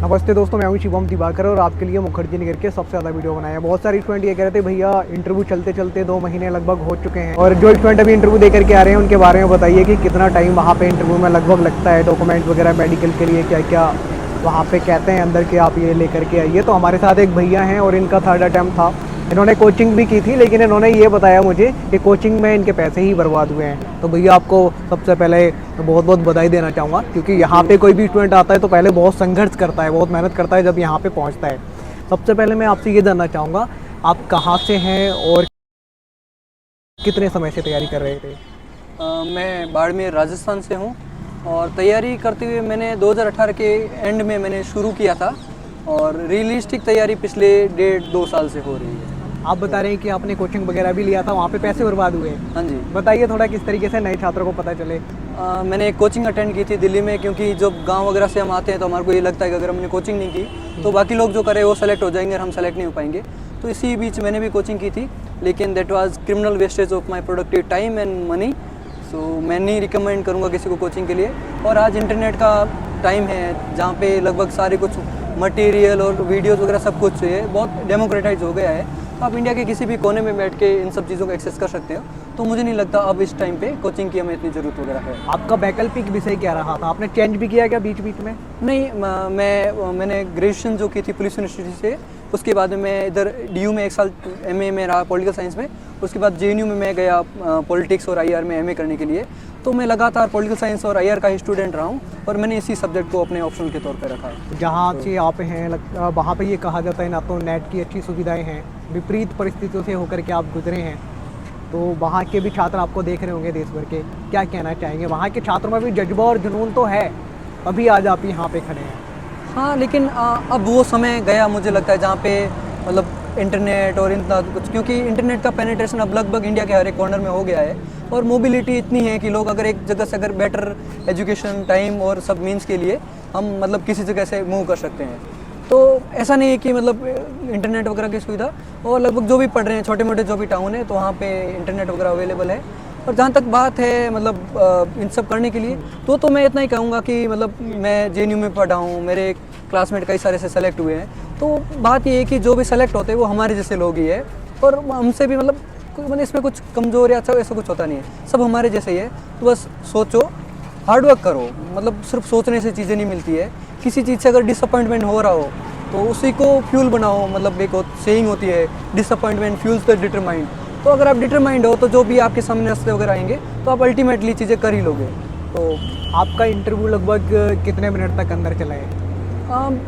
नमस्ते दोस्तों, मैं हूं शिवम दिवाकर और आपके लिए मुखर्जी नगर के सबसे ज़्यादा वीडियो बनाया है। बहुत सारे स्टूडेंट ये कह रहे थे भैया इंटरव्यू चलते चलते 2 महीने लगभग हो चुके हैं और जो स्टूडेंट अभी इंटरव्यू दे करके आ रहे हैं उनके बारे में बताइए कि कितना टाइम वहाँ पे इंटरव्यू में लगभग लगता है, डॉक्यूमेंट वगैरह मेडिकल के लिए क्या क्या वहाँ पे कहते हैं अंदर के आप ये लेकर के आइए। तो हमारे साथ एक भैया हैं और इनका 3rd अटैम्प्ट था। इन्होंने कोचिंग भी की थी, लेकिन इन्होंने ये बताया मुझे कि कोचिंग में इनके पैसे ही बर्बाद हुए हैं। तो भैया आपको सबसे पहले बहुत बहुत बधाई देना चाहूँगा, क्योंकि यहाँ पे कोई भी स्टूडेंट आता है तो पहले बहुत संघर्ष करता है, बहुत मेहनत करता है जब यहाँ पे पहुँचता है। सबसे पहले मैं आपसे ये जानना चाहूँगा, आप कहाँ से हैं और कितने समय से तैयारी कर रहे थे? मैं बाड़मेर राजस्थान से हूँ और तैयारी करते हुए मैंने 2018 के एंड में मैंने शुरू किया था और रियलिस्टिक तैयारी पिछले 1.5-2 साल से हो रही है। आप बता रहे हैं कि आपने कोचिंग वगैरह भी लिया था, वहाँ पे पैसे बर्बाद हुए। हाँ जी। बताइए थोड़ा किस तरीके से नए छात्रों को पता चले। मैंने एक कोचिंग अटेंड की थी दिल्ली में, क्योंकि जब गांव वगैरह से हम आते हैं तो हमारे को ये लगता है कि अगर हमने कोचिंग नहीं की तो बाकी लोग जो करे वो सेलेक्ट हो जाएंगे और हम सेलेक्ट नहीं हो पाएंगे। तो इसी बीच मैंने भी कोचिंग की थी, लेकिन that was criminal wastage of my productive time and money. So मैं नहीं रिकमेंड करूँगा किसी को कोचिंग के लिए। और आज इंटरनेट का टाइम है जहाँ पे लगभग सारे कुछ मटेरियल और वीडियोज़ वगैरह सब कुछ है, बहुत डेमोक्रेटाइज हो गया है। आप इंडिया के किसी भी कोने में बैठ के इन सब चीज़ों को एक्सेस कर सकते हो। तो मुझे नहीं लगता अब इस टाइम पे कोचिंग की हमें इतनी ज़रूरत वगैरह है। आपका वैकल्पिक विषय क्या रहा था? आपने चेंज भी किया क्या बीच बीच में? नहीं, मैंने ग्रेजुएशन जो की थी पुलिस यूनिवर्सिटी से, उसके बाद में मैं इधर DU में 1 साल MA में रहा पॉलिटिकल साइंस में। उसके बाद JNU में मैं गया पॉलिटिक्स और IR में MA करने के लिए। तो मैं लगातार पॉलिटिकल साइंस और IR का ही स्टूडेंट रहा हूँ और मैंने इसी सब्जेक्ट को अपने ऑप्शनल के तौर पर रखा है। जहाँ से आप हैं वहाँ पे ये कहा जाता है ना तो नेट की अच्छी सुविधाएं हैं, विपरीत परिस्थितियों से होकर के आप गुजरे हैं, तो वहाँ के भी छात्र आपको देख रहे होंगे देश भर के, क्या कहना चाहेंगे? वहाँ के छात्रों में भी जज्बा और जुनून तो है, तभी आज आप यहाँ पे खड़े हैं। हाँ, लेकिन अब वो समय गया मुझे लगता है जहाँ पे मतलब इंटरनेट और इतना कुछ, क्योंकि इंटरनेट का पेनिट्रेशन अब लगभग इंडिया के हर एक कॉर्नर में हो गया है और मोबिलिटी इतनी है कि लोग अगर एक जगह से अगर बेटर एजुकेशन टाइम और सब मीन्स के लिए हम मतलब किसी जगह से मूव कर सकते हैं। तो ऐसा नहीं है कि मतलब इंटरनेट वगैरह की सुविधा, और लगभग जो भी पढ़ रहे हैं छोटे मोटे जो भी टाउन है तो वहाँ पे इंटरनेट वगैरह अवेलेबल है। और जहाँ तक बात है मतलब इन सब करने के लिए तो मैं इतना ही कहूँगा कि मतलब मैं JNU में पढ़ा हूँ, मेरे क्लासमेट कई सारे से सेलेक्ट हुए हैं। तो बात ये है कि जो भी सेलेक्ट होते हैं वो हमारे जैसे लोग ही है और हमसे भी मतलब इसमें कुछ कमज़ोर या ऐसा कुछ होता नहीं है, सब हमारे जैसे ही है। तो बस सोचो, हार्डवर्क करो, मतलब सिर्फ सोचने से चीज़ें नहीं मिलती है। किसी चीज़ से अगर डिसअपॉइंटमेंट हो रहा हो तो उसी को फ्यूल बनाओ। मतलब एक सेइंग होती है, डिसअपॉइंटमेंट फ्यूल्स द डिटरमाइंड। तो अगर आप डिटरमाइंड हो तो जो भी आपके सामने रास्ते वगैरह आएंगे तो आप अल्टीमेटली चीज़ें कर ही लोगे। तो आपका इंटरव्यू लगभग कितने मिनट तक अंदर चला है?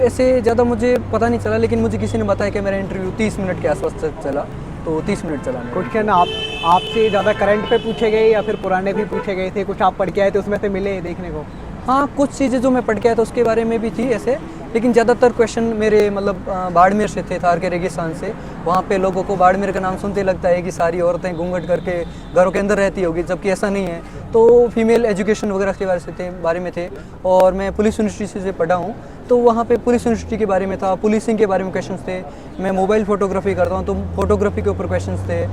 ऐसे ज़्यादा मुझे पता नहीं चला, लेकिन मुझे किसी ने बताया कि मेरा इंटरव्यू 30 मिनट के आसपास चला, तो 30 मिनट चला। क्वेश्चन आपसे ज़्यादा करंट पे पूछे गए या फिर पुराने भी पूछे गए थे? कुछ आप पढ़ के आए थे उसमें से मिले देखने को? हाँ, कुछ चीज़ें जो मैं पढ़ के आया था उसके बारे में भी थी ऐसे, लेकिन ज़्यादातर क्वेश्चन मेरे मतलब बाड़मेर से थे, थार के रेगिस्तान से। वहाँ पे लोगों को बाड़मेर का नाम सुनते लगता है कि सारी औरतें घूंघट करके घरों के अंदर रहती होगी, जबकि ऐसा नहीं है। तो फीमेल एजुकेशन वगैरह के बारे में थे। और मैं पुलिस यूनिवर्सिटी से पढ़ा हूँ, तो वहाँ पे पुलिस यूनिवर्सिटी के बारे में था, पुलिसिंग के बारे में क्वेश्चन थे। मैं मोबाइल फोटोग्राफी करता हूँ तो फोटोग्राफी के ऊपर क्वेश्चन थे,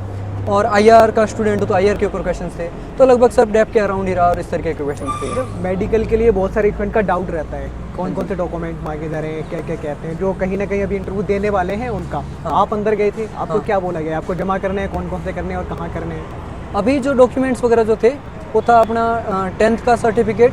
और IR का स्टूडेंट हूँ तो IR के ऊपर क्वेश्चन थे। तो लगभग सब डेप के अराउंड ही रहा और इस तरीके के क्वेश्चन थे। मेडिकल के लिए बहुत सारे स्टूडेंट का डाउट रहता है, कौन कौन से डॉक्यूमेंट मांगे जा रहे हैं, क्या क्या कहते हैं, जो कहीं ना कहीं अभी इंटरव्यू देने वाले हैं उनका। आप अंदर गए थे, आपको क्या बोला गया? आपको जमा करने हैं, कौन कौन से करने हैं और कहाँ करने हैं? अभी जो डॉक्यूमेंट्स वगैरह जो थे वो था अपना 10th का सर्टिफिकेट,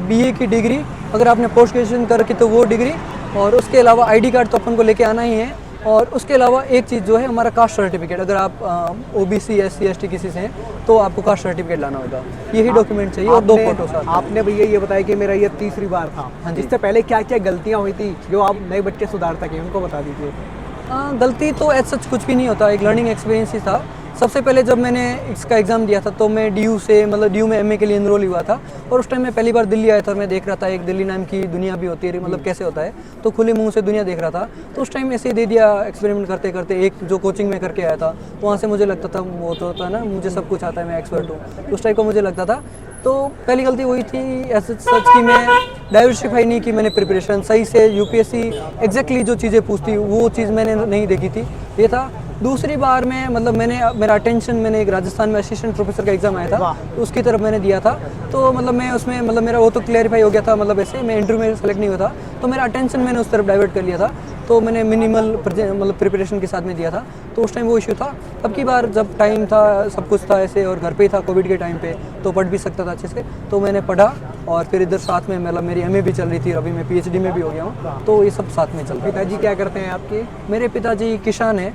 BA की डिग्री, अगर आपने पोस्ट ग्रेजुएशन कर रखी तो वो डिग्री, और उसके अलावा ID कार्ड तो अपन को लेके आना ही है। और उसके अलावा एक चीज़ जो है हमारा कास्ट सर्टिफिकेट, अगर आप OBC SC ST किसी से हैं तो आपको कास्ट सर्टिफिकेट लाना होगा। यही डॉक्यूमेंट चाहिए और 2 फोटो साथ। आपने भैया ये बताया कि मेरा ये तीसरी बार था। हाँ जी। इससे पहले क्या क्या गलतियाँ हुई थी जो आप नए बच्चे सुधार सकें, उनको बता दीजिए। गलती तो एज सच कुछ भी नहीं होता, एक लर्निंग एक्सपीरियंस ही था। सबसे पहले जब मैंने इसका एग्ज़ाम दिया था तो मैं DU से मतलब DU में MA के लिए इनरोल हुआ था, और उस टाइम मैं पहली बार दिल्ली आया था और मैं देख रहा था एक दिल्ली नाम की दुनिया भी होती है, मतलब कैसे होता है, तो खुले मुंह से दुनिया देख रहा था। तो उस टाइम ऐसे ही दे दिया, एक्सपेरिमेंट करते करते। एक जो कोचिंग में करके आया था तो वहाँ से मुझे लगता था वो तो होता है ना, मुझे सब कुछ आता है, मैं एक्सपर्ट हूँ, उस टाइप का मुझे लगता था। तो पहली गलती वही थी ऐसे सच कि मैं डाइवर्सिफाई नहीं की, मैंने प्रिपरेशन सही से UPSC एग्जैक्टली जो चीज़ें पूछती वो चीज़ मैंने नहीं देखी थी। ये था दूसरी बार में मतलब मेरा अटेंशन मैंने एक राजस्थान में असिस्टेंट प्रोफेसर का एग्जाम आया था, वाह। तो उसकी तरफ मैंने दिया था। तो मतलब मैं उसमें मतलब मेरा वो तो क्लेरिफाई हो गया था, मतलब ऐसे मैं इंटरव्यू में सेलेक्ट नहीं हुआ था, तो मेरा अटेंशन मैंने उस तरफ डाइवर्ट कर लिया था। तो मैंने मिनिमल मतलब प्रिपरेशन के साथ में दिया था, तो उस टाइम वो इशू था। अब की बार जब टाइम था, सब कुछ था ऐसे, और घर पे ही था कोविड के टाइम पे, तो पढ़ भी सकता था अच्छे से, तो मैंने पढ़ा। और फिर इधर साथ में मतलब मेरी एमए भी चल रही थी, अभी मैं पीएचडी में भी हो गया हूँ, तो ये सब साथ में चल रहा है। पिताजी क्या करते हैं आपके? मेरे पिताजी किसान हैं,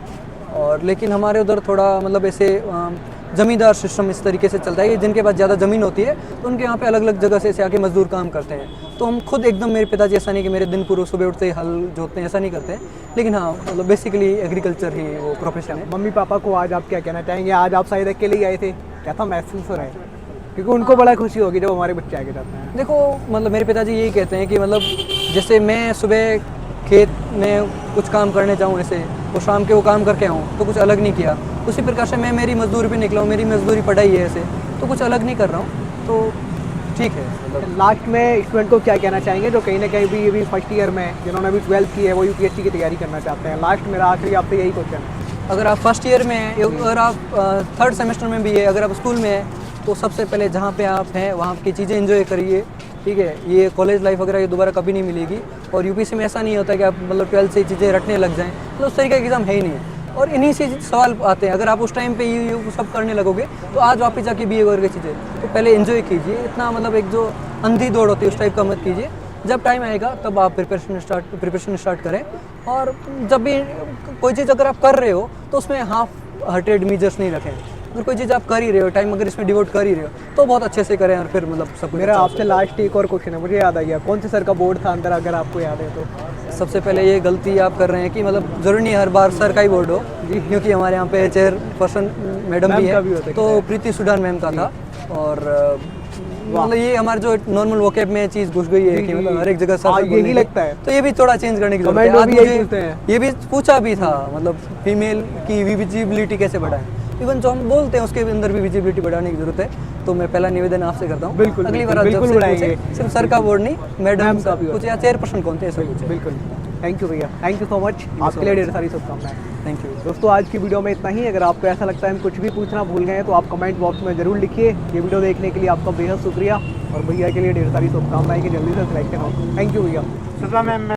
और लेकिन हमारे उधर थोड़ा मतलब ऐसे ज़मींदार सिस्टम इस तरीके से चलता है कि जिनके पास ज़्यादा ज़मीन होती है तो उनके यहाँ पे अलग अलग जगह से ऐसे आके मजदूर काम करते हैं। तो हम खुद एकदम, मेरे पिताजी ऐसा नहीं कि मेरे दिन पूरे सुबह उठते ही हल जोतते हैं, ऐसा नहीं करते हैं, लेकिन हाँ मतलब बेसिकली एग्रीकल्चर ही वो प्रोफेशन है। मम्मी पापा को आज आप क्या कहना चाहेंगे? आज आप शायद अकेले ही आए थे, कैसा महसूस हो रहा है? क्योंकि उनको बड़ा खुशी होगी जब हमारे बच्चे आगे जाते हैं। देखो मतलब मेरे पिताजी यही कहते हैं कि मतलब जैसे मैं सुबह खेत में कुछ काम करने जाऊँ ऐसे, और शाम के वो काम करके आऊँ, तो कुछ अलग नहीं किया। उसी प्रकार से मैं मेरी मजदूरी पे निकला हूँ, मेरी मजदूरी पढ़ाई है ऐसे, तो कुछ अलग नहीं कर रहा हूँ, तो ठीक है। मतलब लास्ट में स्टूडेंट को क्या कहना चाहेंगे जो कहीं ना कहीं भी अभी फर्स्ट ईयर में, जिन्होंने अभी 12th की है, वो यूपीएससी की तैयारी करना चाहते हैं? लास्ट मेरा आखिरी आपसे यही क्वेश्चन है। अगर आप फर्स्ट ईयर में हैं, अगर आप थर्ड सेमेस्टर में भी है, अगर आप स्कूल में हैं, तो सबसे पहले जहाँ पे आप हैं वहाँ की चीज़ें एंजॉय करिए, ठीक है। ये कॉलेज लाइफ वगैरह ये दोबारा कभी नहीं मिलेगी। और यूपीएससी में ऐसा नहीं होता कि आप मतलब 12th से चीज़ें रटने लग जाएं, मतलब उस तरीके का एग्ज़ाम है ही नहीं। और इन्हीं से सवाल आते हैं, अगर आप उस टाइम पे ये सब करने लगोगे तो आज वापस जाके बीए वगैरह की चीज़ें, तो पहले एंजॉय कीजिए। इतना मतलब एक जो अंधी दौड़ होती है उस टाइप का मत कीजिए। जब टाइम आएगा तब आप प्रिपरेशन स्टार्ट करें। और जब भी कोई चीज़ अगर आप कर रहे हो तो उसमें हाफ हार्टेड मीजर्स नहीं रखें। अगर कोई चीज़ आप कर ही रहे हो, टाइम अगर इसमें डिवोट कर ही रहे हो, तो बहुत अच्छे से करें, और फिर मतलब सब कुछ मेरा अच्छा आपसे लास्ट एक और क्वेश्चन है, मुझे याद आ गया। कौन से सर का बोर्ड था अंदर, अगर आपको याद है तो? सबसे पहले ये गलती आप कर रहे हैं कि मतलब ज़रूरी नहीं हर बार सर का ही बोर्ड हो, क्योंकि हमारे यहाँ पे चेयरपर्सन मैडम भी मैम का है, भी हो सकता तो है। प्रीति सुडान मैम का था। और मतलब ये हमारे जो नॉर्मल वोकेब में चीज़ घुस गई है कि मतलब हर एक जगह सर यही बोलने की, लगता है। तो ये भी थोड़ा चेंज करने की जरूरत कमेंट है। में आज भी यही मुझे पूछते हैं। ये भी पूछा भी था, मतलब फीमेल की विजिबिलिटी कैसे बढ़ाएं, इवन जो हम बोलते हैं उसके अंदर भी विजिबिलिटी बढ़ाने की जरूरत है। तो मैं पहला निवेदन आपसे करता हूँ, बिल्कुल, अगली बिल्कुल, बार आप जब बिल्कुल से बढ़ाएंगे। पूछें, सिर्फ सर का बोर्ड नहीं, मैडम मैम का का भी कुछ, या चेयरपर्सन कौन थे ऐसा कुछ है। बिल्कुल। थैंक यू भैया, थैंक यू सो मच। आपके लिए ढेर सारी शुभकामनाएं। Thank you. दोस्तों आज की वीडियो में इतना ही। अगर आपको ऐसा लगता है हम कुछ भी पूछना भूल गए हैं तो आप कमेंट बॉक्स में ज़रूर लिखिए। ये वीडियो देखने के लिए आपका बेहद शुक्रिया, और भैया के लिए ढेर सारी शुभकामनाएं कि जल्दी से सिलेक्शन हो। थैंक यू भैया। सजा मैम